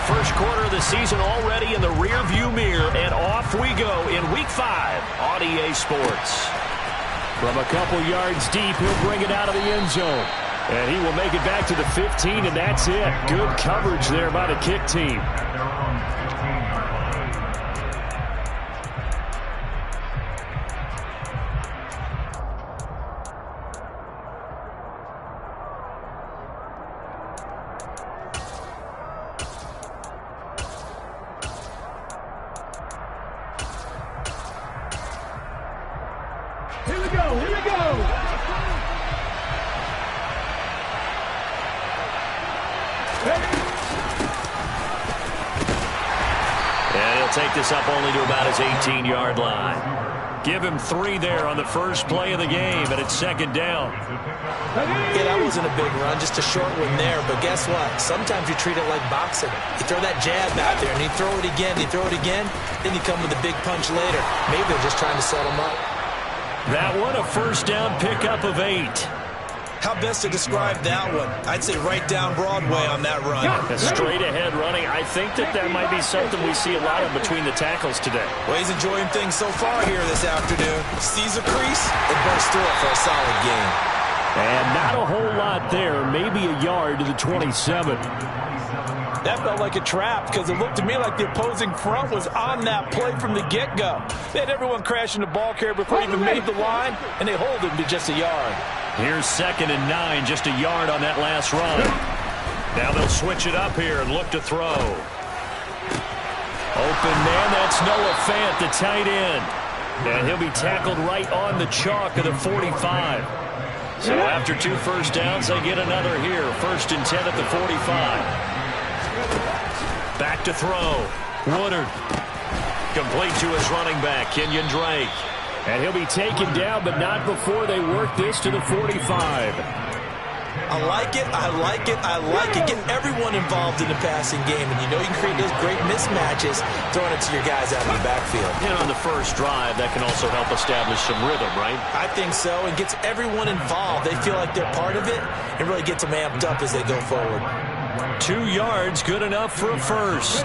first quarter of the season already in the rearview mirror, and off we go in Week 5 on EA Sports. From a couple yards deep, he'll bring it out of the end zone. And he will make it back to the 15, and that's it. Good coverage there by the kick team. Here we go, here we go! And he'll take this up only to about his 18-yard line. Give him 3 there on the first play of the game, and it's second down. Yeah, that wasn't a big run, just a short one there. But guess what? Sometimes you treat it like boxing. You throw that jab out there, and you throw it again, you throw it again, then you come with a big punch later. Maybe they're just trying to set him up. That one, a first down pickup of 8. How best to describe that one? I'd say right down Broadway on that run. A straight-ahead running. I think that might be something we see a lot of between the tackles today. Well, he's enjoying things so far here this afternoon. Sees a crease and bursts through it for a solid gain. And not a whole lot there. Maybe a yard to the 27. That felt like a trap because it looked to me like the opposing front was on that play from the get-go. They had everyone crashing the ball carrier before he even made the line, and they hold him to just a yard. Here's 2nd and 9, just a yard on that last run. Now they'll switch it up here and look to throw. Open man, that's Noah Fant, the tight end. And he'll be tackled right on the chalk of the 45. So after 2 first downs, they get another here. 1st and 10 at the 45. Back to throw. Woodard. Complete to his running back, Kenyon Drake. And he'll be taken down, but not before they work this to the 45. I like it, I like it, I like it. Get everyone involved in the passing game, and you know you can create those great mismatches throwing it to your guys out in the backfield. And on the first drive, that can also help establish some rhythm, right? I think so, and gets everyone involved. They feel like they're part of it and really gets them amped up as they go forward. 2 yards, good enough for a first.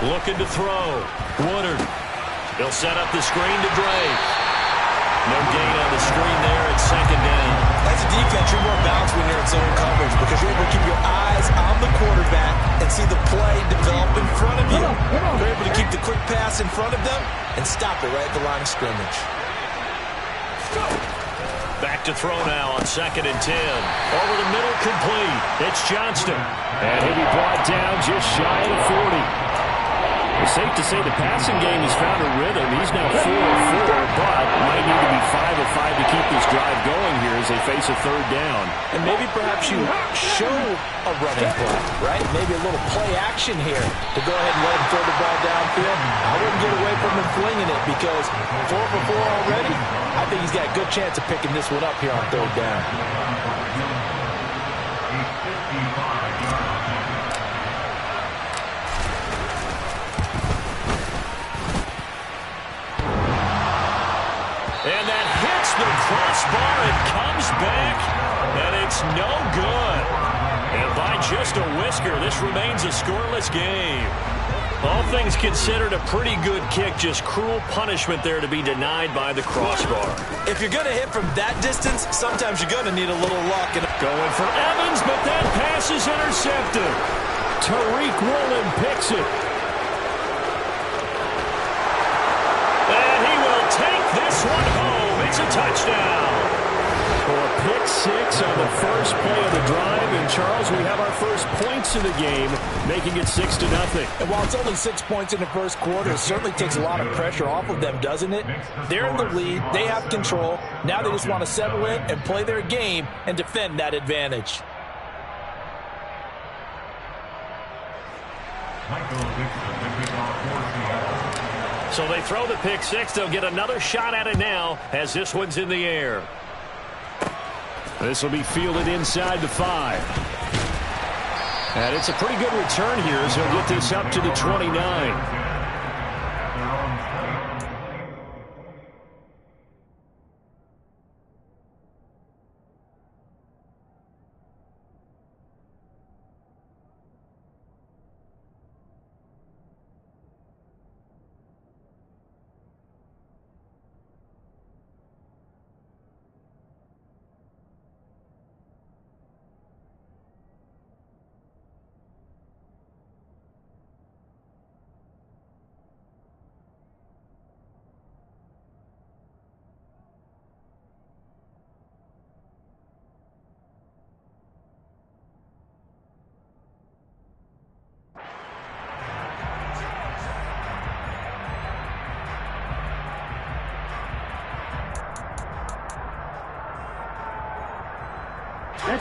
Looking to throw. Woodard. He'll set up the screen to Drake. No gain on the screen there at 2nd down. As a defense, you're more balanced when you're in zone coverage because you're able to keep your eyes on the quarterback and see the play develop in front of you. You're able to keep the quick pass in front of them and stop it right at the line of scrimmage. Back to throw now on 2nd and 10. Over the middle, complete. It's Johnston. And he'll be brought down just shy of the 40. It's safe to say the passing game has found a rhythm. He's now 4 of 4, but might need to be 5 of 5 to keep this drive going here as they face a 3rd down. And maybe perhaps you show a running play, right? Maybe a little play action here to go ahead and let him throw the ball downfield. I wouldn't get away from him flinging it because 4 for 4 already. I think he's got a good chance of picking this one up here on 3rd down. And that hits the crossbar and comes back, and it's no good. And by just a whisker, this remains a scoreless game. All things considered, a pretty good kick, just cruel punishment there to be denied by the crossbar. If you're going to hit from that distance, sometimes you're going to need a little luck. Going for Evans, but that pass is intercepted. Tariq Woolen picks it. And he will take this one home. It's a touchdown. For a pick 6 on the first play of the drive. And, Charles, we have our first points of the game, making it 6-0. And while it's only 6 points in the first quarter, it certainly takes a lot of pressure off of them, doesn't it? They're in the lead. They have control. Now they just want to settle in and play their game and defend that advantage. So they throw the pick 6. They'll get another shot at it now as this one's in the air. This will be fielded inside the 5. And it's a pretty good return here as he'll get this up to the 29.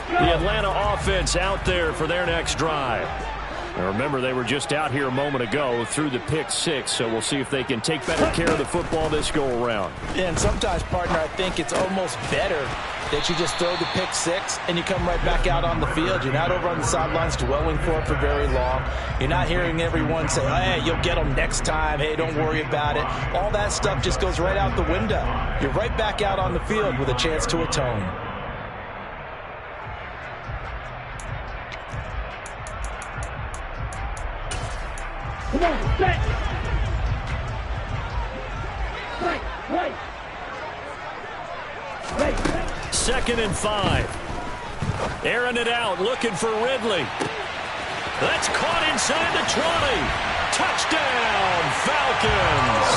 The Atlanta offense out there for their next drive. Now remember, they were just out here a moment ago through the pick 6, so we'll see if they can take better care of the football this go-around. And sometimes, partner, I think it's almost better that you just throw the pick 6 and you come right back out on the field. You're not over on the sidelines dwelling for it for very long. You're not hearing everyone say, hey, you'll get them next time. Hey, don't worry about it. All that stuff just goes right out the window. You're right back out on the field with a chance to atone. Come on, set. Right. 2nd and 5. Airing it out, looking for Ridley. That's caught inside the 20. Touchdown, Falcons.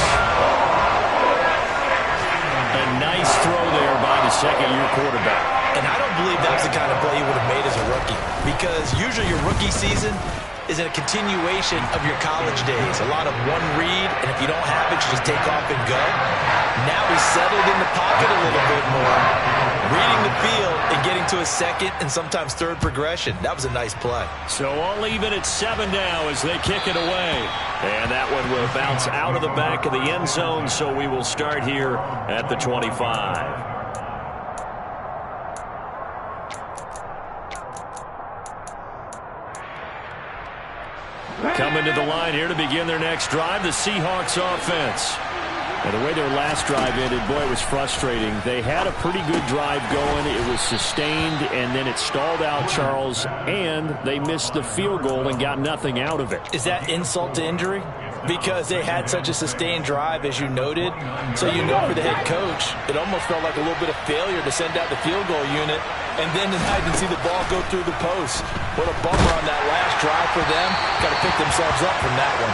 A nice throw there by the second-year quarterback. And I don't believe that's the kind of play he would have made as a rookie, because usually your rookie season is a continuation of your college days. A lot of one read, and if you don't have it, you just take off and go. Now he's settled in the pocket a little bit more, reading the field and getting to a second and sometimes third progression. That was a nice play. So all even at 7 now as they kick it away. And that one will bounce out of the back of the end zone, so we will start here at the 25. Coming to the line here to begin their next drive, the Seahawks offense. And the way their last drive ended, boy, it was frustrating. They had a pretty good drive going. It was sustained, and then it stalled out, Charles, and they missed the field goal and got nothing out of it. Is that insult to injury? Because they had such a sustained drive, as you noted. So you know for the head coach, it almost felt like a little bit of failure to send out the field goal unit and then tonight and see the ball go through the post. What a bummer on that last drive for them. Got to pick themselves up from that one.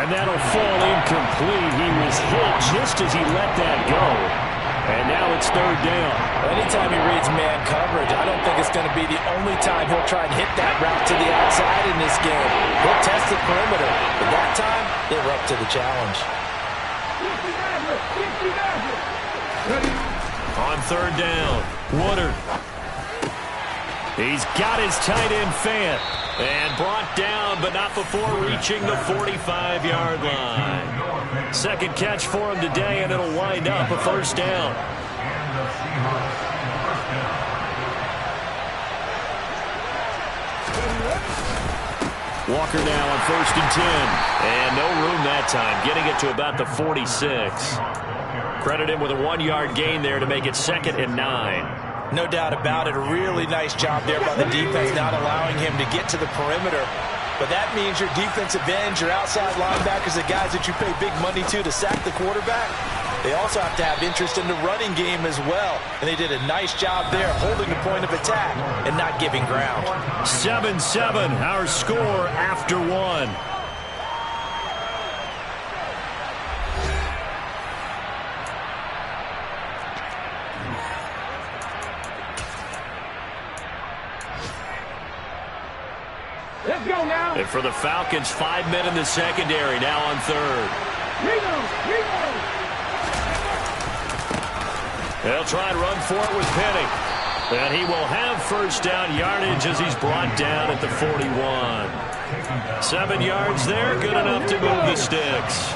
And that'll fall incomplete. He was hit just as he let that go. And now it's 3rd down. Anytime he reads man coverage, I don't think it's going to be the only time he'll try and hit that route to the outside in this game. He'll test the perimeter, but that time, they were up to the challenge. On 3rd down, Woodard. He's got his tight end Fant. And brought down, but not before reaching the 45-yard line. Second catch for him today, and it'll wind up a 1st down. Walker now on 1st and 10. And no room that time, getting it to about the 46. Credit him with a 1-yard gain there to make it 2nd and 9. No doubt about it. A really nice job there by the defense, not allowing him to get to the perimeter. But that means your defensive ends, your outside linebackers, the guys that you pay big money to sack the quarterback, they also have to have interest in the running game as well. And they did a nice job there holding the point of attack and not giving ground. 7-7, our score after 1. Let's go now. And for the Falcons, 5 men in the secondary, now on 3rd. Rigo. They'll try and run for it with Penny. And he will have 1st down yardage as he's brought down at the 41. 7 yards there, good enough to move the sticks.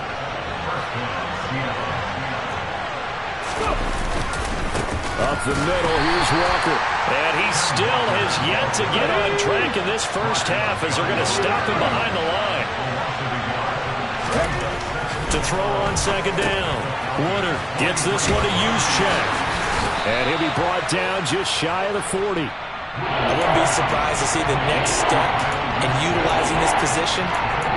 Up the middle, here's Walker. And he still has yet to get on track in this first half as they're going to stop him behind the line. To throw on 2nd down. Woodard gets this one to Juszczyk. And he'll be brought down just shy of the 40. I wouldn't be surprised to see the next step in utilizing this position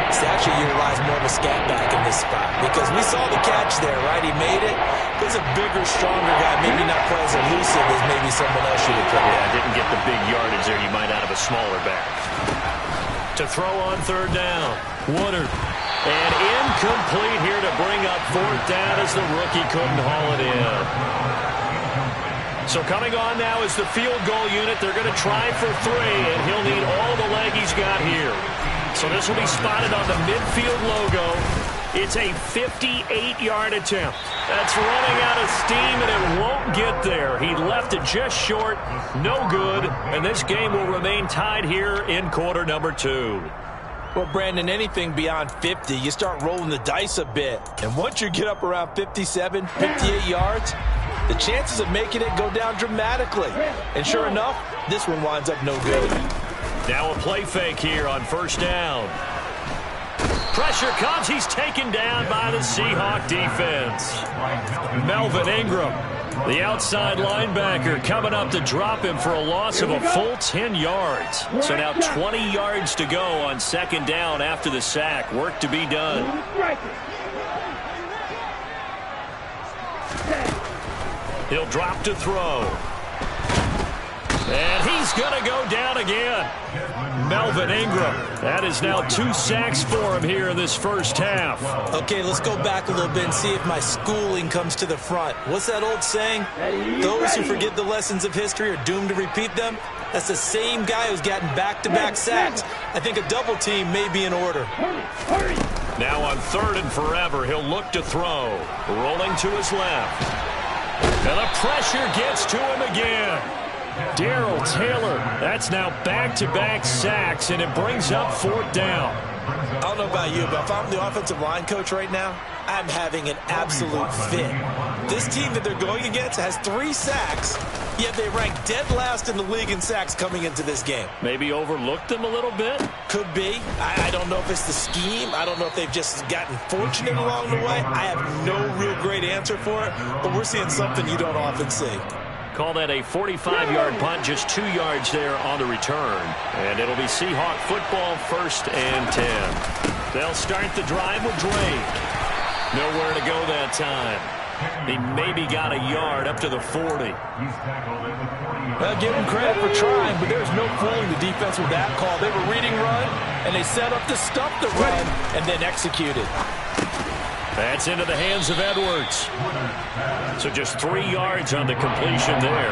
is to actually utilize more of a scat back in this spot. Because we saw the catch there, right? He made it. He's a bigger, stronger guy, maybe not quite as elusive as maybe someone else should have put. Yeah, didn't get the big yardage there you might out of a smaller back. To throw on 3rd down, Woodard. And incomplete here to bring up 4th down as the rookie couldn't haul it in. So coming on now is the field goal unit. They're going to try for 3, and he'll need all the leg he's got here. So this will be spotted on the midfield logo. It's a 58-yard attempt. That's running out of steam, and it won't get there. He left it just short, no good, and this game will remain tied here in quarter number 2. Well, Brandon, anything beyond 50, you start rolling the dice a bit. And once you get up around 57, 58 yards, the chances of making it go down dramatically. And sure enough, this one winds up no good. Now a play fake here on first down. Pressure comes. He's taken down by the Seahawk defense. Melvin Ingram, the outside linebacker, coming up to drop him for a loss of a full 10 yards. So now 20 yards to go on second down after the sack. Work to be done. He'll drop to throw. And he's going to go down again. Melvin Ingram. That is now 2 sacks for him here in this first half. Okay, let's go back a little bit and see if my schooling comes to the front. What's that old saying? Those who forget the lessons of history are doomed to repeat them. That's the same guy who's gotten back-to-back sacks. I think a double team may be in order. Now on 3rd and forever, he'll look to throw. Rolling to his left. And the pressure gets to him again. Darrell Taylor, that's now back-to-back sacks, and it brings up 4th down. I don't know about you, but if I'm the offensive line coach right now, I'm having an absolute fit. This team that they're going against has 3 sacks, yet they rank dead last in the league in sacks coming into this game. Maybe overlooked them a little bit? Could be. I don't know if it's the scheme. I don't know if they've just gotten fortunate along the way. I have no real great answer for it, but we're seeing something you don't often see. Call that a 45-yard punt, just 2 yards there on the return. And it'll be Seahawk football, 1st and 10. They'll start the drive with Drake. Nowhere to go that time. He maybe got a yard up to the 40. Well, give him credit for trying, but there's no fooling the defense with that call. They were reading run, and they set up to stop the run, and then executed. That's into the hands of Edwards. So just 3 yards on the completion there.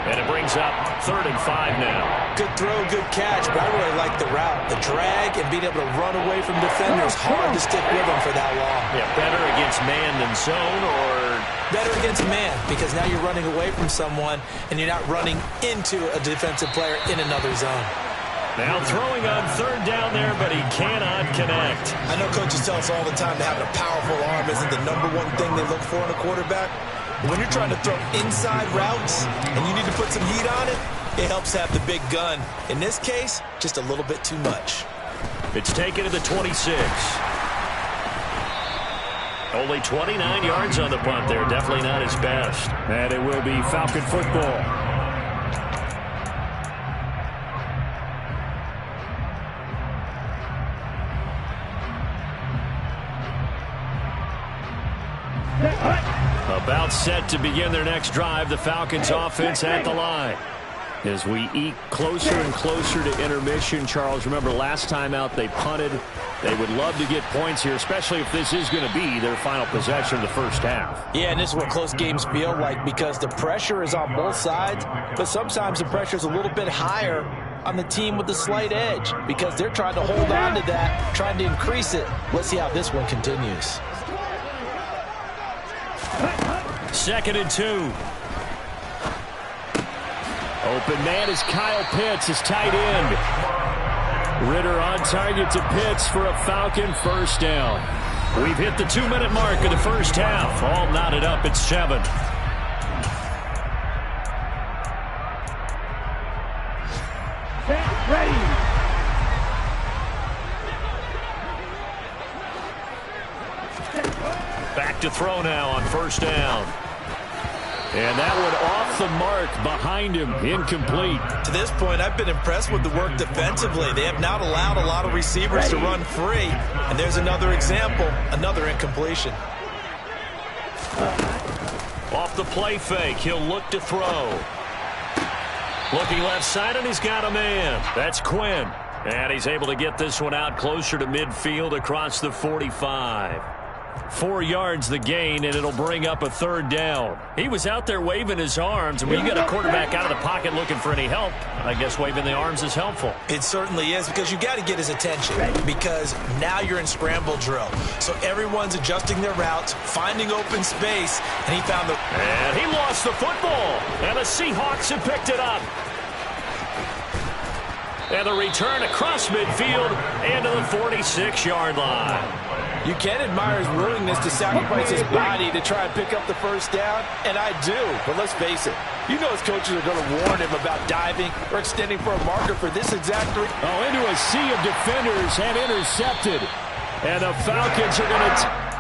And it brings up 3rd and 5 now. Good throw, good catch, but I really like the route. The drag and being able to run away from defenders, hard to stick with them for that long. Yeah, better against man than zone, or better against man, because now you're running away from someone and you're not running into a defensive player in another zone. Now throwing on 3rd down there, but he cannot connect. I know coaches tell us all the time that having a powerful arm isn't the #1 thing they look for in a quarterback. When you're trying to throw inside routes and you need to put some heat on it, it helps have the big gun. In this case, just a little bit too much. It's taken to the 26. Only 29 yards on the punt there. Definitely not his best. And it will be Falcon football. About set to begin their next drive. The Falcons offense at the line. As we eke closer and closer to intermission, Charles, remember last time out they punted. They would love to get points here, especially if this is going to be their final possession of the first half. Yeah, and this is what close games feel like because the pressure is on both sides, but sometimes the pressure is a little bit higher on the team with the slight edge because they're trying to hold on to that, trying to increase it. Let's see how this one continues. 2nd and 2. Open man is Kyle Pitts, his tight end. Ritter on target to Pitts for a Falcon first down. We've hit the 2-minute mark of the first half. All knotted up at 7. Ready. Back to throw now on 1st down. And that one off the mark behind him, incomplete. To this point, I've been impressed with the work defensively. They have not allowed a lot of receivers to run free. And there's another example, another incompletion. Off the play fake, he'll look to throw. Looking left side, and he's got a man. That's Quinn. And he's able to get this one out closer to midfield across the 45. 4 yards the gain, and it'll bring up a 3rd down. He was out there waving his arms, and when you got a quarterback out of the pocket looking for any help, I guess waving the arms is helpful. It certainly is, because you got to get his attention, because now you're in scramble drill. So everyone's adjusting their routes, finding open space, and he found the... And he lost the football, and the Seahawks have picked it up. And the return across midfield and to the 46-yard line. You can admire his willingness to sacrifice his body to try and pick up the first down, and I do. But let's face it, you know his coaches are going to warn him about diving or extending for a marker for this exact reason. Oh, into a sea of defenders and intercepted. And the Falcons are going to...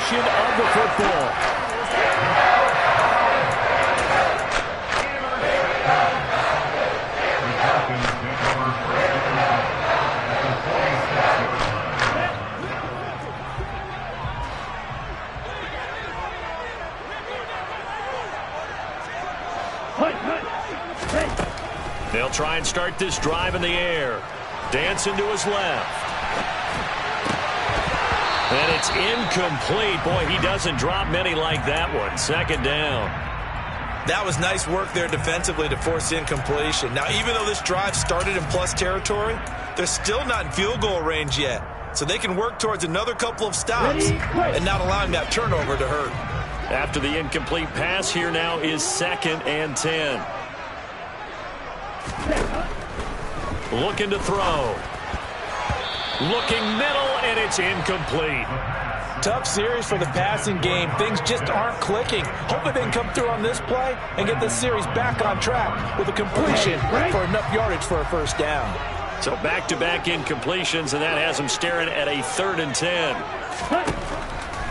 of the football. They'll try and start this drive in the air. Dancing to his left. And it's incomplete. Boy, he doesn't drop many like that one. 2nd down. That was nice work there defensively to force incompletion. Now, even though this drive started in plus territory, they're still not in field goal range yet. So they can work towards another couple of stops and not allowing that turnover to hurt. After the incomplete pass, here now is 2nd and 10. Looking to throw. Looking middle, and it's incomplete. Tough series for the passing game. Things just aren't clicking. Hoping they can come through on this play and get this series back on track with a completion for enough yardage for a first down. So back-to-back incompletions, and that has them staring at a 3rd and 10.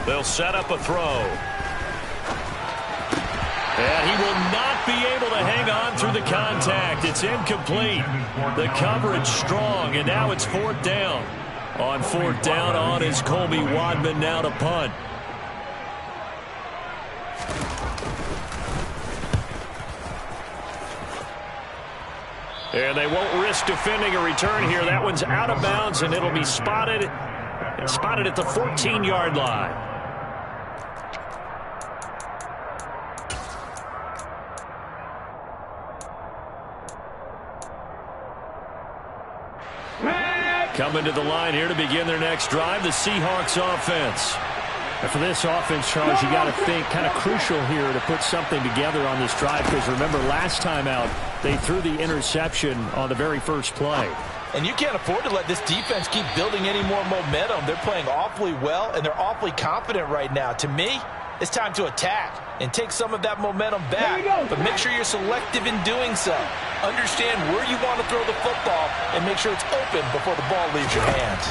They'll set up a throw. And he will not be able to hang on through the contact. It's incomplete. The coverage strong, and now it's 4th down. On 4th down, on is Colby Wadman now to punt. And they won't risk defending a return here. That one's out of bounds, and it'll be spotted at the 14-yard line. Coming to the line here to begin their next drive, the Seahawks offense. And for this offense, Charles, you got to think kind of crucial here to put something together on this drive, because remember last time out, they threw the interception on the very first play. And you can't afford to let this defense keep building any more momentum. They're playing awfully well, and they're awfully confident right now. To me, it's time to attack and take some of that momentum back, but make sure you're selective in doing so. Understand where you want to throw the football and make sure it's open before the ball leaves your hands.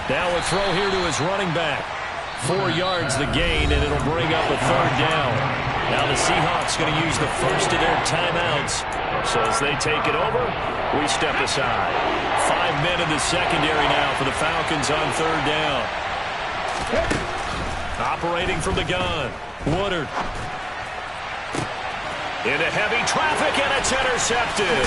Now a throw here to his running back. 4 yards the gain, and it'll bring up a 3rd down. Now the Seahawks going to use the first of their timeouts. So as they take it over, we step aside. 5 men in the secondary now for the Falcons on 3rd down. Operating from the gun, Woodard. Into heavy traffic, and it's intercepted.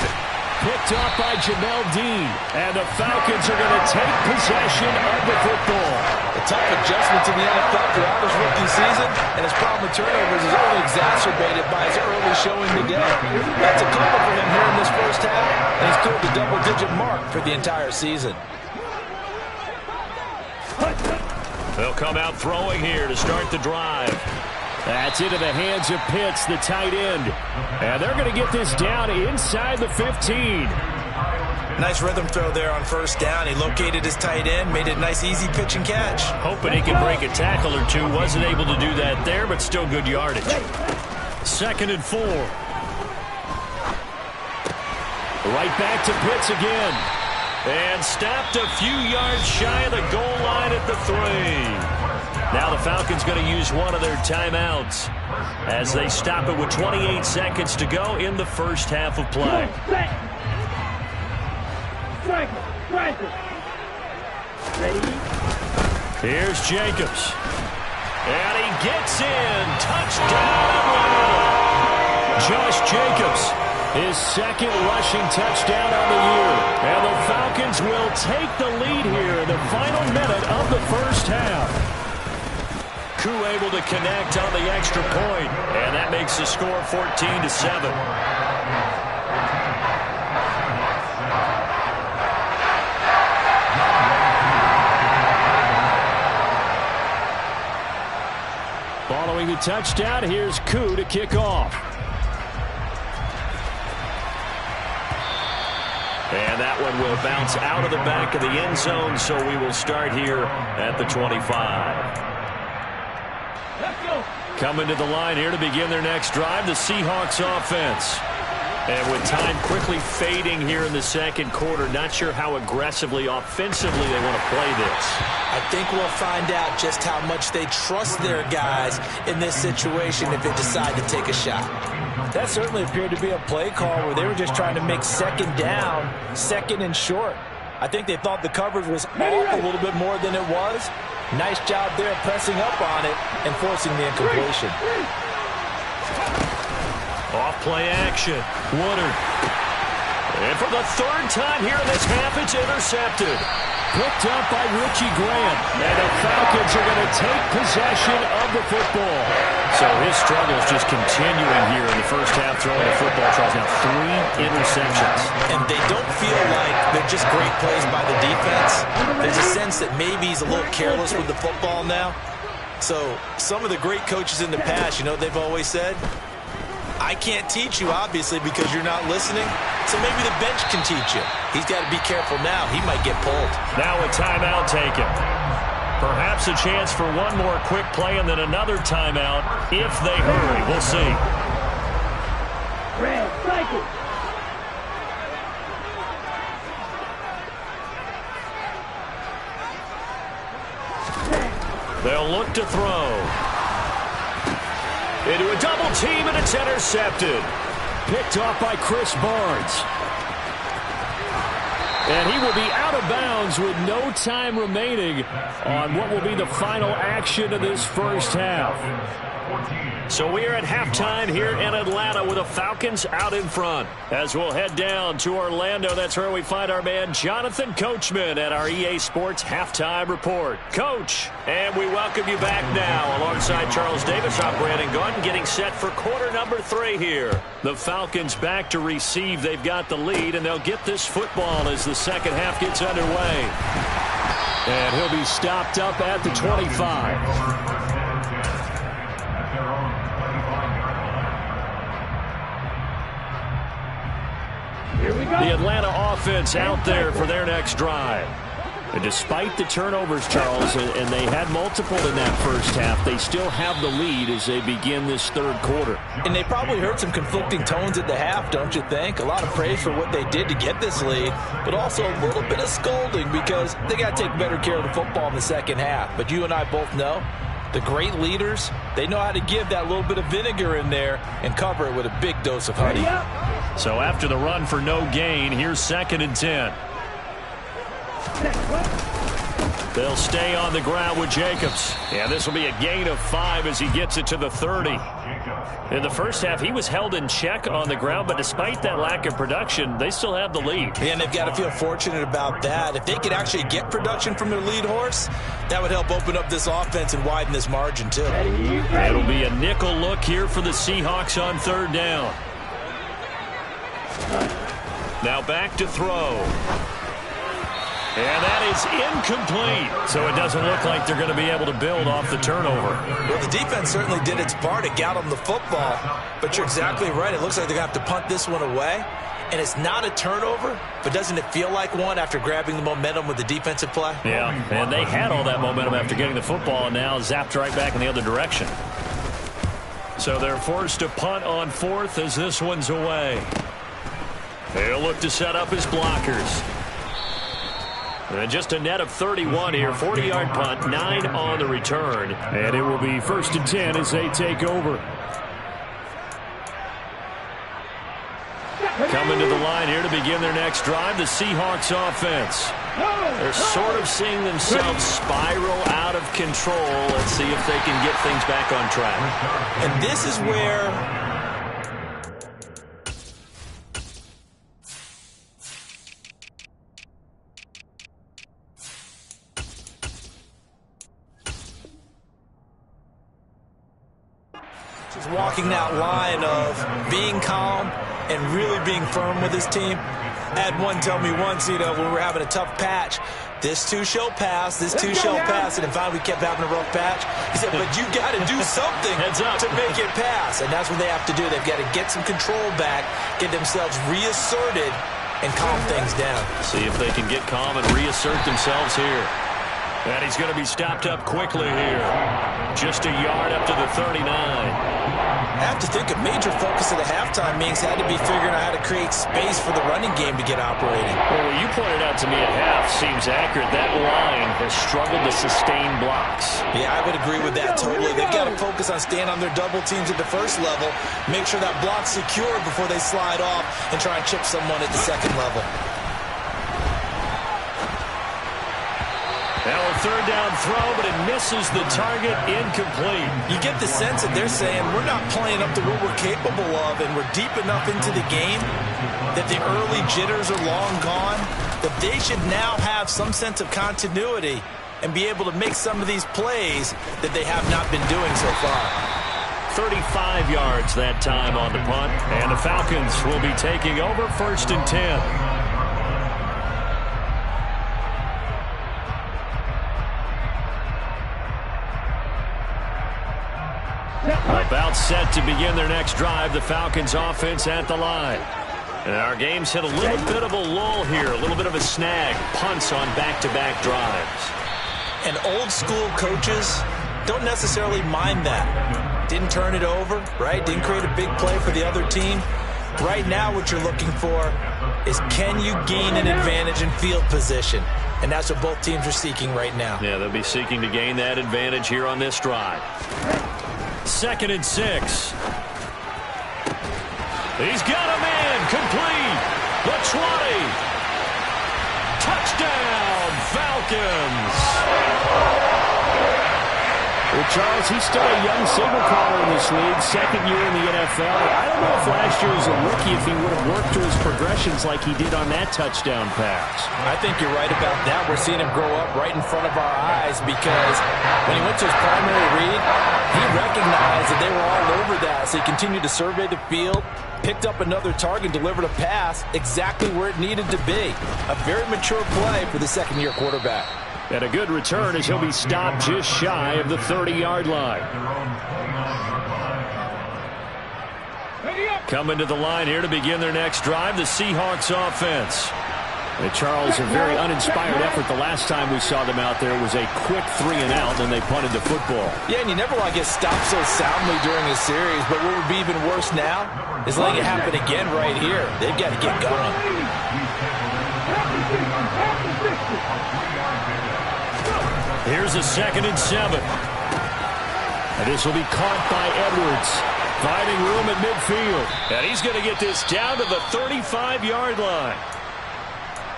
Picked up by Jamel Dean. And the Falcons are going to take possession of the football. A tough adjustment to the NFL throughout his rookie season, and his problem with turnovers is only exacerbated by his early showing today. That's a couple for him here in this first half, and he's cleared the double-digit mark for the entire season. They'll come out throwing here to start the drive. That's into the hands of Pitts, the tight end. And they're going to get this down inside the 15. Nice rhythm throw there on 1st down. He located his tight end, made it a nice, easy pitch and catch. Hoping he could break a tackle or two. Wasn't able to do that there, but still good yardage. 2nd and 4. Right back to Pitts again. And stopped a few yards shy of the goal line at the 3. Now the Falcons going to use one of their timeouts as they stop it with 28 seconds to go in the first half of play. Here's Jacobs. And he gets in. Touchdown, Atlanta. Josh Jacobs, his second rushing touchdown on the year. And the Falcons will take the lead here in the final minute of the first half. Koo able to connect on the extra point, and that makes the score 14-7. Following the touchdown, here's Koo to kick off. And that one will bounce out of the back of the end zone, so we will start here at the 25. Coming to the line here to begin their next drive, the Seahawks offense. And with time quickly fading here in the second quarter, not sure how aggressively, offensively they want to play this. I think we'll find out just how much they trust their guys in this situation if they decide to take a shot. That certainly appeared to be a play call where they were just trying to make second down, second and short. I think they thought the coverage was off a little bit more than it was. Nice job there pressing up on it and forcing the incompletion. Off play action. Woodard. And for the third time here in this half, it's intercepted. Picked up by Richie Grant. And the Falcons are going to take possession of the football. So his struggles just continuing here in the first half, throwing the football. Charles, now 3 interceptions. And they don't feel like they're just great plays by the defense. There's a sense that maybe he's a little careless with the football now. So some of the great coaches in the past, you know, they've always said, I can't teach you, obviously, because you're not listening. So maybe the bench can teach you. He's got to be careful now. He might get pulled. Now a timeout taken. Perhaps a chance for one more quick play and then another timeout if they hurry. We'll see. Red cycle. They'll look to throw. Into a double team, and it's intercepted. Picked off by Chris Barnes. And he will be out of bounds with no time remaining on what will be the final action of this first half. So we are at halftime here in Atlanta with the Falcons out in front. As we'll head down to Orlando, that's where we find our man Jonathan Coachman at our EA Sports Halftime Report. Coach, and we welcome you back now alongside Charles Davis. I'm Brandon Gunn getting set for quarter number 3 here. The Falcons back to receive. They've got the lead, and they'll get this football as the second half gets underway. And he'll be stopped up at the 25. The Atlanta offense out there for their next drive. And despite the turnovers, Charles, and they had multiple in that first half, they still have the lead as they begin this third quarter. And they probably heard some conflicting tones at the half, don't you think? A lot of praise for what they did to get this lead, but also a little bit of scolding because they got to take better care of the football in the second half. But you and I both know the great leaders, they know how to give that little bit of vinegar in there and cover it with a big dose of honey. So after the run for no gain, here's 2nd and 10. They'll stay on the ground with Jacobs. Yeah, this will be a gain of 5 as he gets it to the 30. In the first half, he was held in check on the ground, but despite that lack of production, they still have the lead. And they've got to feel fortunate about that. If they could actually get production from their lead horse, that would help open up this offense and widen this margin, too. It'll be a nickel look here for the Seahawks on 3rd down. Now back to throw. And that is incomplete. So it doesn't look like they're going to be able to build off the turnover. Well, the defense certainly did its part to get them the football. But you're exactly right. It looks like they're going to have to punt this one away. And it's not a turnover, but doesn't it feel like one after grabbing the momentum with the defensive play? Yeah, and they had all that momentum after getting the football and now zapped right back in the other direction. So they're forced to punt on 4th as this one's away. They'll look to set up his blockers. And just a net of 31 here. 40-yard punt, 9 on the return. And it will be 1st and 10 as they take over. Coming to the line here to begin their next drive, the Seahawks offense. They're sort of seeing themselves spiral out of control. Let's see if they can get things back on track. And this is where just walking that line of being calm and really being firm with his team. I had one tell me once, when we were having a tough patch, this too shall pass, this too shall pass, and finally we kept having a rough patch. He said, but you got to do something to make it pass, and that's what they have to do. They've got to get some control back, get themselves reasserted, and calm things down. See if they can get calm and reassert themselves here. And he's going to be stopped up quickly here. Just a yard up to the 39. I have to think a major focus of the halftime meetings had to be figuring out how to create space for the running game to get operating. Well, what you pointed out to me at half seems accurate. That line has struggled to sustain blocks. Yeah, I would agree with that totally. They've got to focus on staying on their double teams at the first level, make sure that block's secure before they slide off and try and chip someone at the second level. Now a third down throw, but it misses the target, incomplete. You get the sense that they're saying we're not playing up to what we're capable of, and we're deep enough into the game that the early jitters are long gone, that they should now have some sense of continuity and be able to make some of these plays that they have not been doing so far. 35 yards that time on the punt, and the Falcons will be taking over 1st and 10. About set to begin their next drive, the Falcons offense at the line. And our game's hit a little bit of a lull here, a little bit of a snag. Punts on back-to-back drives. And old school coaches don't necessarily mind that. Didn't turn it over, right? Didn't create a big play for the other team. Right now what you're looking for is can you gain an advantage in field position? And that's what both teams are seeking right now. Yeah, they'll be seeking to gain that advantage here on this drive. 2nd and 6. He's got a man complete. The 20. Touchdown, Falcons. Well, Charles, he's still a young signal caller in this league, 2nd year in the NFL. I don't know if last year as a rookie if he would have worked to his progressions like he did on that touchdown pass. I think you're right about that. We're seeing him grow up right in front of our eyes because when he went to his primary read, he recognized that they were all over that, so he continued to survey the field, picked up another target, delivered a pass exactly where it needed to be. A very mature play for the second-year quarterback. And a good return as he'll be stopped just shy of the 30-yard line. Coming to the line here to begin their next drive, the Seahawks offense. And Charles, a very uninspired effort the last time we saw them out there was a quick 3-and-out, and they punted the football. Yeah, and you never want to get stopped so soundly during a series, but what would be even worse now is letting it happen again right here. They've got to get going. Here's a 2nd and 7. And this will be caught by Edwards, finding room at midfield. And he's going to get this down to the 35-yard line.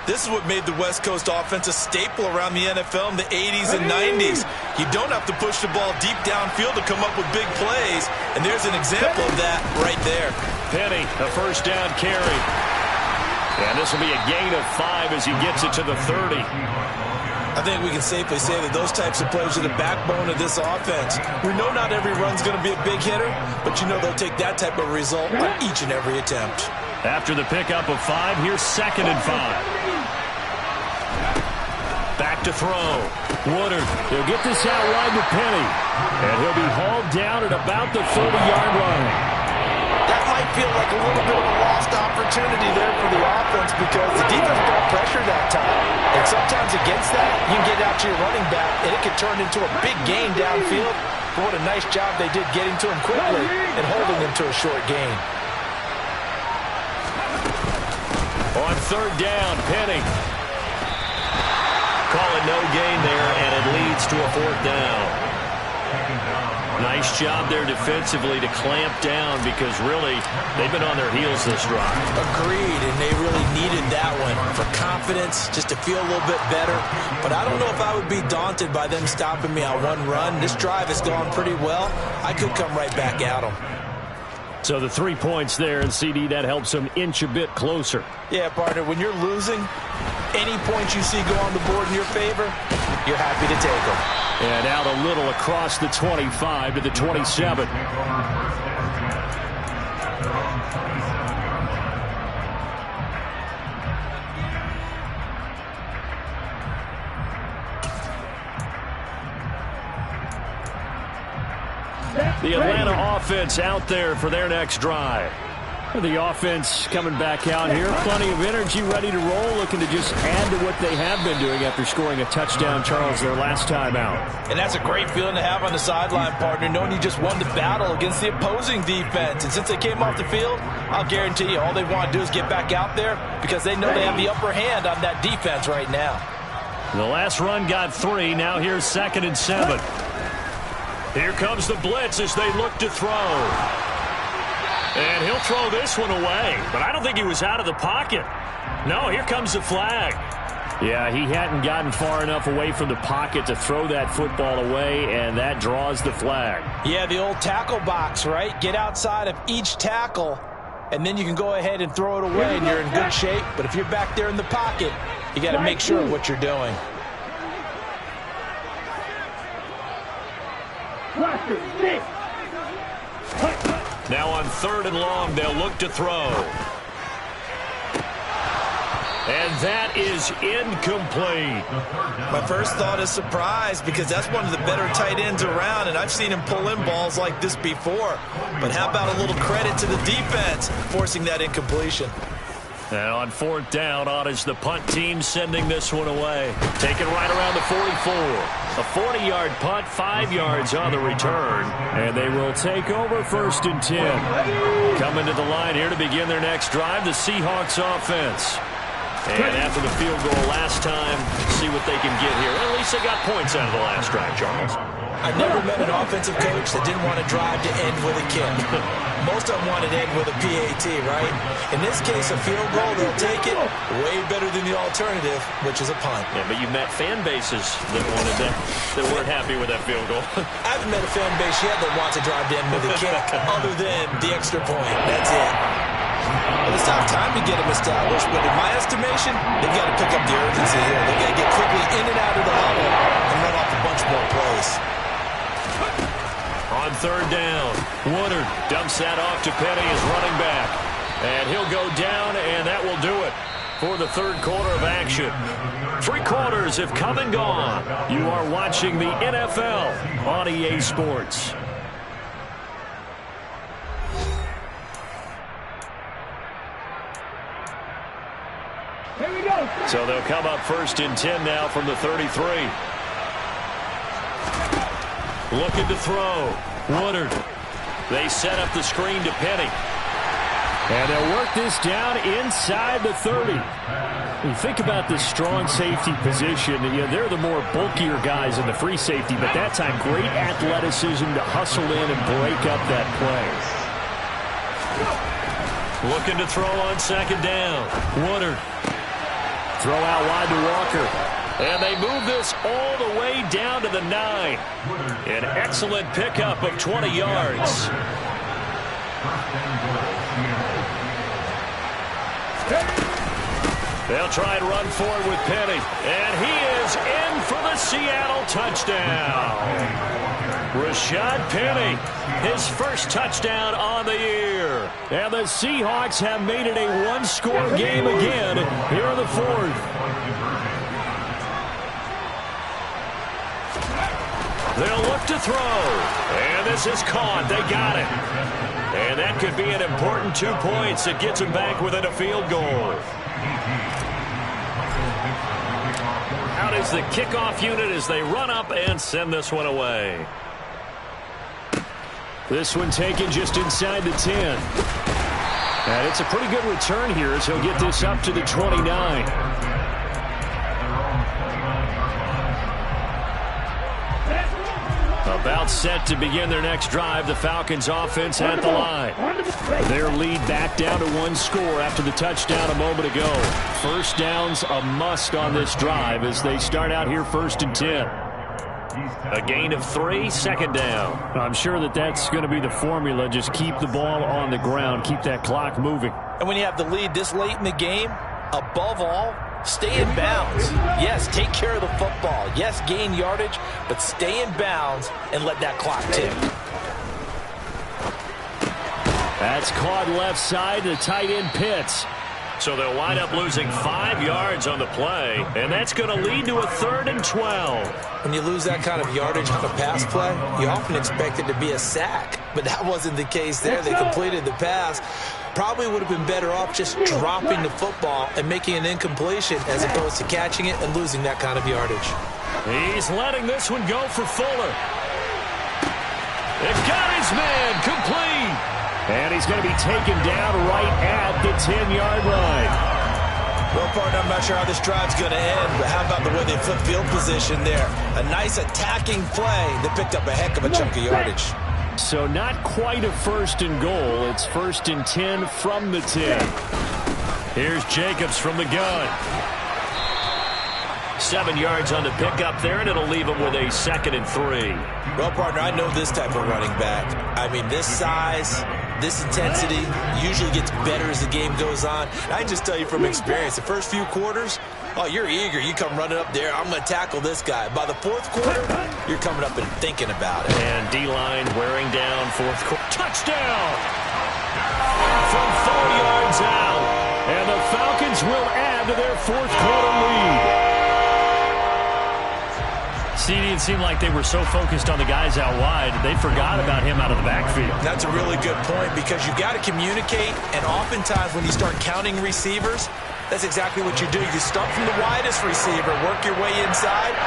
This is what made the West Coast offense a staple around the NFL in the 80s and 90s. You don't have to push the ball deep downfield to come up with big plays, and there's an example of that right there. Penny, a first down carry. And this will be a gain of 5 as he gets it to the 30. I think we can safely say that those types of plays are the backbone of this offense. We know not every run's going to be a big hitter, but you know they'll take that type of result on each and every attempt. After the pickup of 5, here's 2nd and 5. Back to throw. Woodard. He'll get this out wide to Penny. And he'll be hauled down at about the 30-yard line. That might feel like a little bit of a lost opportunity there for the offense because the defense brought pressure that time. And sometimes against that, you can get out to your running back, and it can turn into a big gain downfield. But what a nice job they did getting to him quickly and holding him to a short gain. On 3rd down, Penny. no gain there, and it leads to a 4th down. Nice job there defensively to clamp down because really they've been on their heels this drive. Agreed, and they really needed that one for confidence, just to feel a little bit better. But I don't know if I would be daunted by them stopping me on one run. This drive has gone pretty well. I could come right back at them. So the 3 points there, and CD, that helps them inch a bit closer. Yeah, partner, when you're losing, any points you see go on the board in your favor, you're happy to take them. And out a little across the 25 to the 27. The Atlanta offense out there for their next drive. The offense coming back out here. Plenty of energy, ready to roll, looking to just add to what they have been doing after scoring a touchdown, Charles, their last time out. And that's a great feeling to have on the sideline, partner, knowing you just won the battle against the opposing defense. And since they came off the field, I'll guarantee you all they want to do is get back out there because they know they have the upper hand on that defense right now. The last run got 3. Now here's 2nd and 7. Here comes the blitz as they look to throw. And he'll throw this one away. But I don't think he was out of the pocket. No, here comes the flag. Yeah, he hadn't gotten far enough away from the pocket to throw that football away, and that draws the flag. Yeah, the old tackle box, right? Get outside of each tackle, and then you can go ahead and throw it away, and you're in good shape. But if you're back there in the pocket, you got to make sure of what you're doing. Now on 3rd and long, they'll look to throw. And that is incomplete. My first thought is surprise because that's one of the better tight ends around, and I've seen him pull in balls like this before. But how about a little credit to the defense forcing that incompletion? And on 4th down, on is the punt team sending this one away. Taken right around the 44. A 40-yard punt, 5 yards on the return. And they will take over 1st and 10. Coming to the line here to begin their next drive, the Seahawks offense. And after the field goal last time, see what they can get here. At least they got points out of the last drive, Charles. I've never met an offensive coach that didn't want to drive to end with a kick. Most of them wanted to end with a PAT, right? In this case, a field goal, they'll take it way better than the alternative, which is a punt. Yeah, but you met fan bases that wanted that, that weren't happy with that field goal. I haven't met a fan base yet that wants to drive to end with a kick other than the extra point. That's it. Well, it's not time to get them established, but in my estimation, they've got to pick up the urgency here. They've got to get quickly in and out of the huddle and run off a bunch more plays. On 3rd down, Woodard dumps that off to Penny as running back. And he'll go down, and that will do it for the 3rd quarter of action. 3 quarters have come and gone. You are watching the NFL on EA Sports. Here we go. So they'll come up 1st and 10 now from the 33. Looking to throw. Woodard. They set up the screen to Penny. And they'll work this down inside the 30. You think about this strong safety position. They're the more bulkier guys in the free safety, but that time great athleticism to hustle in and break up that play. Looking to throw on 2nd down. Woodard. Throw out wide to Walker. And they move this all the way down to the 9. An excellent pickup of 20 yards. They'll try and run forward with Penny. And he is in for the Seattle touchdown. Rashad Penny, his first touchdown on the year. And the Seahawks have made it a one-score game again here in the 4th. They'll look to throw. And this is caught. They got it. And that could be an important 2 points that gets them back within a field goal. Out is the kickoff unit as they run up and send this one away. This one taken just inside the 10. And it's a pretty good return here as he'll get this up to the 29. timeout set to begin their next drive. The Falcons offense at the line. Their lead back down to 1 score after the touchdown a moment ago. First down's a must on this drive as they start out here 1st and 10. A gain of 3, 2nd down. I'm sure that's going to be the formula. Just keep the ball on the ground. Keep that clock moving. And when you have the lead this late in the game, above all, stay in bounds. Yes, take care of the football. Yes, gain yardage, but stay in bounds and let that clock tick. That's caught left side. The tight end Pitts. So they'll wind up losing 5 yards on the play, and that's going to lead to a 3rd and 12. When you lose that kind of yardage on a pass play, you often expect it to be a sack, but that wasn't the case there. They completed the pass. Probably would have been better off just dropping the football and making an incompletion as opposed to catching it and losing that kind of yardage. He's letting this one go for Fuller. It got his man complete. And he's going to be taken down right at the 10-yard line. Well, partner, I'm not sure how this drive's going to end, but how about the way they flip field position there? A nice attacking play that picked up a heck of a chunk of yardage. So not quite a 1st and goal. It's 1st and 10 from the 10. Here's Jacobs from the gun. 7 yards on the pickup there, and it'll leave him with a 2nd and 3. Well, partner, I know this type of running back. I mean, this size, this intensity usually gets better as the game goes on. And I can just tell you from experience, the first few quarters, oh, you're eager. You come running up there. I'm going to tackle this guy. By the 4th quarter, you're coming up and thinking about it. And D-line wearing down 4th quarter. Touchdown! From 4 yards out. And the Falcons will add to their 4th quarter lead. CD, it seemed like they were so focused on the guys out wide, they forgot about him out of the backfield. That's a really good point because you've got to communicate, and oftentimes when you start counting receivers, that's exactly what you do. You start from the widest receiver, work your way inside.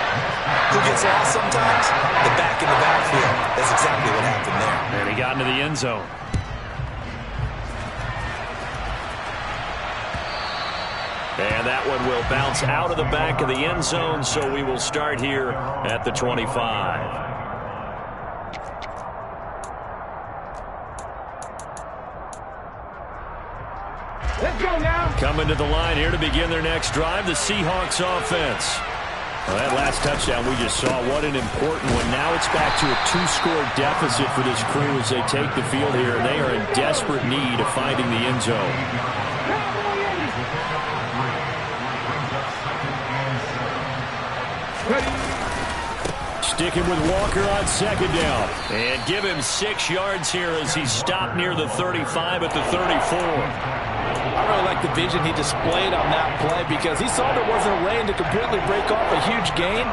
Who gets lost sometimes? The back in the backfield. That's exactly what happened there. And he got into the end zone. And that one will bounce out of the back of the end zone, so we will start here at the 25. Let's go now. Coming to the line here to begin their next drive, the Seahawks offense. Well, that last touchdown we just saw, what an important one. Now it's back to a 2-score deficit for this crew as they take the field here, and they are in desperate need of finding the end zone. Sticking with Walker on 2nd down. And give him 6 yards here as he's stopped near the 35 at the 34. I really like the vision he displayed on that play because he saw there wasn't a lane to completely break off a huge gain.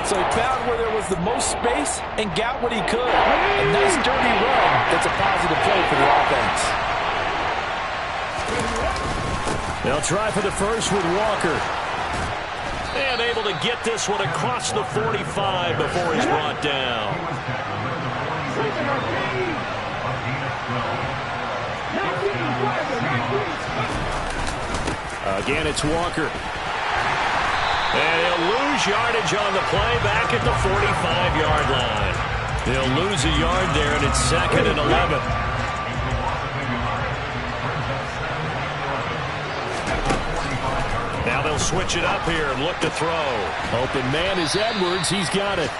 So he found where there was the most space and got what he could. A nice dirty run that's a positive play for the offense. They'll try for the first with Walker. And able to get this one across the 45 before he's brought down. Again, it's Walker. And he'll lose yardage on the play back at the 45-yard line. He'll lose a yard there, and it's 2nd and 11. Now they'll switch it up here and look to throw. Open man is Edwards. He's got it.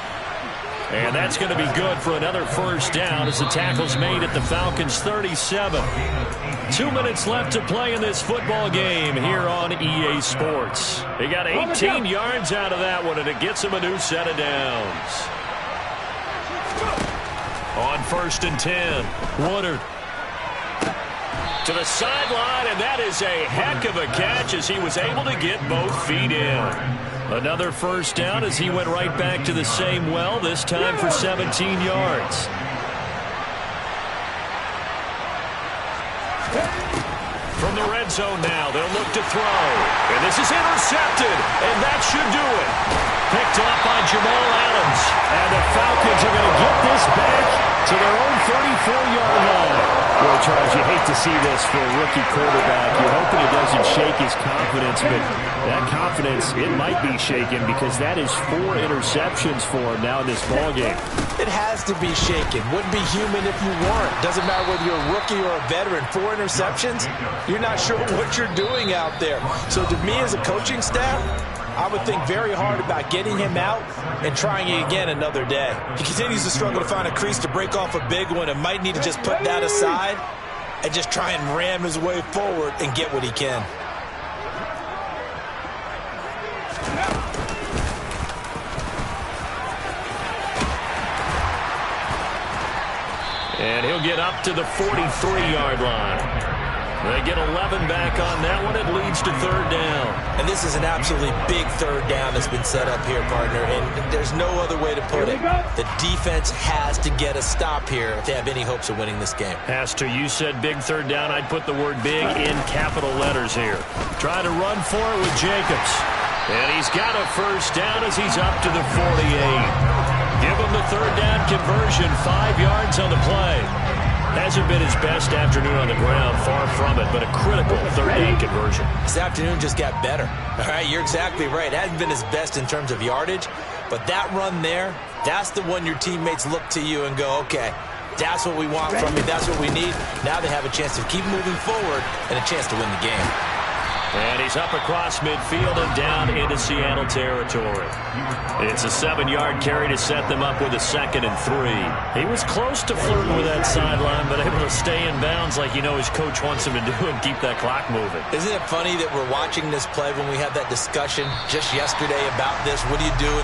And that's going to be good for another first down as the tackle's made at the Falcons' 37. 2 minutes left to play in this football game here on EA Sports. He got 18 yards out of that one, and it gets him a new set of downs. On 1st and 10, Woodard. To the sideline, and that is a heck of a catch as he was able to get both feet in. Another first down as he went right back to the same well, this time for 17 yards. From the red zone now, they'll look to throw. And this is intercepted, and that should do it. Picked off by Jamal Adams. And the Falcons are going to get this back to their own 34-yard line. Well, Charles, you hate to see this for a rookie quarterback. You're hoping it doesn't shake his confidence, but that confidence, it might be shaken because that is 4 interceptions for him now in this ballgame. It has to be shaken. Wouldn't be human if you weren't. Doesn't matter whether you're a rookie or a veteran. 4 interceptions, you're not sure what you're doing out there. So to me as a coaching staff, I would think very hard about getting him out and trying it again another day. He continues to struggle to find a crease to break off a big one and might need to just put that aside and just try and ram his way forward and get what he can. And he'll get up to the 43-yard line. They get 11 back on that one. It leads to 3rd down. And this is an absolutely big 3rd down that's been set up here, partner, and there's no other way to put it. The defense has to get a stop here if they have any hopes of winning this game. Pastor, you said big 3rd down. I'd put the word big in capital letters here. Trying to run for it with Jacobs. And he's got a 1st down as he's up to the 48. Give him the 3rd down conversion, 5 yards on the play. Hasn't been his best afternoon on the ground, far from it, but a critical 3rd down conversion. This afternoon just got better. All right, you're exactly right. It hasn't been his best in terms of yardage, but that run there, that's the one your teammates look to you and go, okay, that's what we want from you, that's what we need. Now they have a chance to keep moving forward and a chance to win the game. And he's up across midfield and down into Seattle territory. It's a 7-yard carry to set them up with a 2nd and 3. He was close to flirting with that sideline, but able to stay in bounds like his coach wants him to do and keep that clock moving. Isn't it funny that we're watching this play when we had that discussion just yesterday about this? What do you do in this